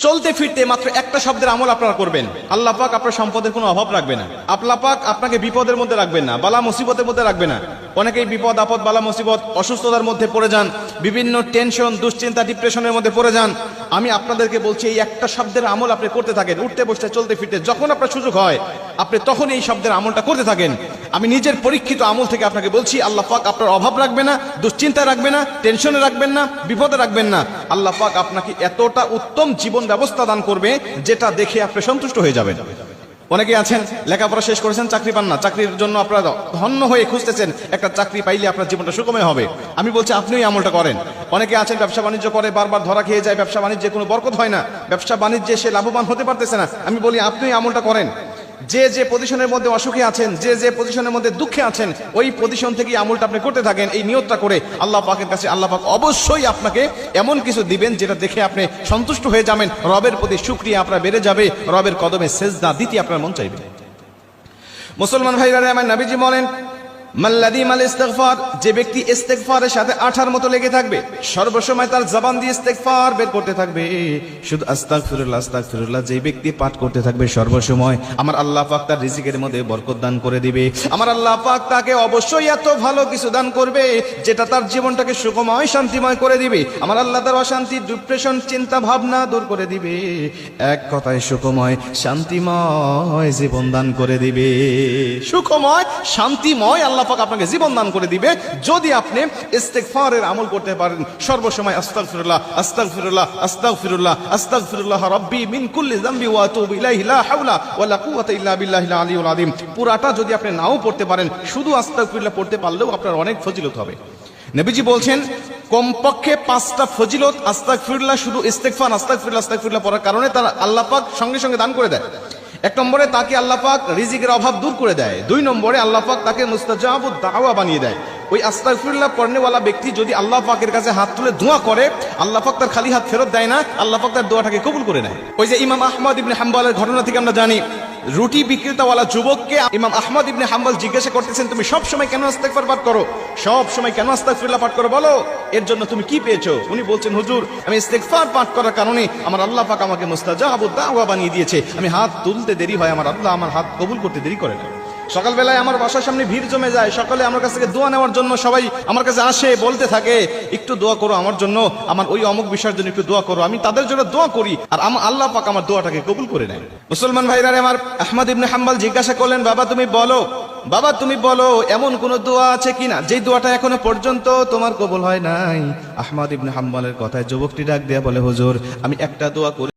চলতে ফিরতে মাত্র একটা শব্দের আমল আপনারা করবেন, আল্লাহ পাক আপনার সম্পদের কোনো অভাব রাখবে না। আল্লাহ পাক আপনাকে বিপদের মধ্যে রাখবেন না, বালা মুসিবতের মধ্যে রাখবে না। অনেকেই বিপদ আপদ, বালা মুসিবত, অসুস্থতার মধ্যে পড়ে যান, বিভিন্ন টেনশন, দুশ্চিন্তা, ডিপ্রেশনের মধ্যে পড়ে যান। আমি আপনাদেরকে বলছি, এই একটা শব্দের আমল আপনি করতে থাকেন, উঠতে বসতে চলতে ফিরতে, যখন আপনার সুযোগ হয় আপনি তখন এই শব্দের আমলটা করতে থাকেন। আমি নিজের পরীক্ষিত আমল থেকে আপনাকে বলছি, আল্লাহ পাক আপনার অভাব রাখবে না, দুশ্চিন্তা রাখবে না, টেনশনে রাখবেন না, বিপদে রাখবেন না। আল্লাহ পাক আপনাকে এতটা উত্তম জীবন ব্যবস্থা দান করবে যেটা দেখে আপনি সন্তুষ্ট হয়ে যাবেন। অনেকে আছেন লেখাপড়া শেষ করেছেন, চাকরি পান না, চাকরির জন্য আপনারা ধন্য হয়ে খুঁজতেছেন, একটা চাকরি পাইলে আপনার জীবনটা সুগময় হবে। আমি বলছি আপনি এই আমলটা করেন। অনেকে আছেন ব্যবসা বাণিজ্য করে, বারবার ধরা খেয়ে যায়, ব্যবসা বাণিজ্যে কোনো বরকত হয় না, ব্যবসা বাণিজ্যে সে লাভবান হতে পারতেছে না। আমি বলি আপনি এই আমলটা করেন। যে যে পজিশনের মধ্যে অসুখে আছেন, যে যে পজিশনের মধ্যে দুঃখে আছেন, ওই পজিশন থেকে আমলটা আপনি করতে থাকেন। এই নিয়তটা করে আল্লাহ পাকের কাছে আল্লাহ পাক অবশ্যই আপনাকে এমন কিছু দিবেন যেটা দেখে আপনি সন্তুষ্ট হয়ে যাবেন, রবের প্রতি শুকরিয়া আপনার বেড়ে যাবে, রবের কদমে সেজদা দিতে আপনার মন চাইবে। মুসলমান ভাইরা আমার নবীজি বলেন, মাল্লাদিমাল ইস্তিগফার, যে ব্যক্তি ইস্তিগফারের সাথে আঠার মতো লেগে থাকবে, সর্বসময় তার জবান দিয়ে ইস্তিগফার বের করতে থাকবে, শুধু আস্তাগফিরুল্লাহ আস্তাগফিরুল্লাহ যে ব্যক্তি পাঠ করতে থাকবে সর্বসময়, আমার আল্লাহ পাক তার রিজিকের মধ্যে বরকত দান করে দিবে। আমার আল্লাহ পাক তাকে অবশ্যই এত ভালো কিছু দান করবে যেটা তার জীবনটাকে সুখময় শান্তিময় করে দিবে। আমার আল্লাহ তার অশান্তি, ডিপ্রেশন, চিন্তা ভাবনা দূর করে দিবে। এক কথায় সুখময় শান্তিময় জীবন দান করে দিবে। সুখময় শান্তিময় আল্লাহ পাক আপনাকে জীবন দান করে দিবে যদি আপনি ইস্তিগফারের আমল করতে পারেন। সর্বসময় আস্তাগফিরুল্লাহ আস্তাগফিরুল্লাহ আস্তাগফিরুল্লাহ আস্তাগফিরুল্লাহ রাব্বি মিন কুল্লি যামবি ওয়া আতুবু ইলাইহি লা হাওলা ওয়া লা কুওয়াতা ইল্লা বিল্লাহিল আলিয়্যিল আযীম। পুরাটা যদি আপনি নাও পড়তে পারেন, শুধু আস্তাগফিরুল্লাহ পড়তে পারলেও আপনার অনেক ফজিলত হবে। নবীজি বলছেন কমপক্ষে 5টা ফজিলত আস্তাগফিরুল্লাহ, শুধু ইস্তিগফার আস্তাগফিরুল্লাহ আস্তাগফিরুল্লাহ পড়ার কারণে তার আল্লাহ পাক সঙ্গে সঙ্গে দান করে দেয়। 1 নম্বরে তাকে আল্লাহ পাক রিজিকের অভাব দূর করে দেয়। 2 নম্বরে আল্লাহ পাক তাকে মুস্তাজাবুদ দাওয়া বানিয়ে দেয়। ওই আস্তাগফিরুল্লাহ পড়নেওয়ালা ব্যক্তি যদি আল্লাহ পাকের কাছে হাত তুলে দোয়া করে, আল্লাহ পাক তার খালি হাত ফেরত দেয় না, আল্লাহ পাক তার দোয়াটাকে কবুল করে নেয়। ওই যে ইমাম আহমদ ইবনে হাম্বলের ঘটনা থেকে আমরা জানি, রুটি বিক্রেতাওয়ালা যুবককে ইমাম আহমদ ইবনে হাম্বল জিজ্ঞাসা করতেছেন, তুমি সব সময় কেন ইস্তিগফার পাঠ করো, সব সময় কেন আস্তাগফিরুল্লাহ পাঠ করো, বলো এর জন্য তুমি কি পেয়েছো? উনি বলছেন, হুজুর আমি ইস্তিগফার পাঠ করার কারণে আমার আল্লাহ পাক আমাকে মুস্তাজাবুদ দাওয়া বানিয়ে দিয়েছে। আমি হাত তুলতে দেরি হয়, আমার আল্লাহ আমার হাত কবুল করতে দেরি করে না। সকালবেলায় আমার বাসার সামনে ভিড় জমে যায়, সকালে আমার কাছ থেকে দোয়া নেওয়ার জন্য সবাই আমার কাছে আসে, বলতে থাকে একটু দোয়া করো আমার জন্য, আমার ওই অমুক বিষয়ের জন্য একটু দোয়া করো। আমি তাদের জন্য দোয়া করি আর আমার আল্লাহ পাক আমার দোয়াটাকে কবুল করে নেয়। মুসলমান ভাইরা আমার, আহমদ ইবনে হাম্বল জিজ্ঞাসা করলেন, বাবা তুমি বলো এমন কোন দোয়া আছে কিনা যে দোয়াটা এখনো পর্যন্ত তোমার কবুল হয় নাই? আহমদ ইবনে হাম্বলের কথায় যুবকটি ডাক দেয়া বলে, হুজুর আমি একটা দোয়া করি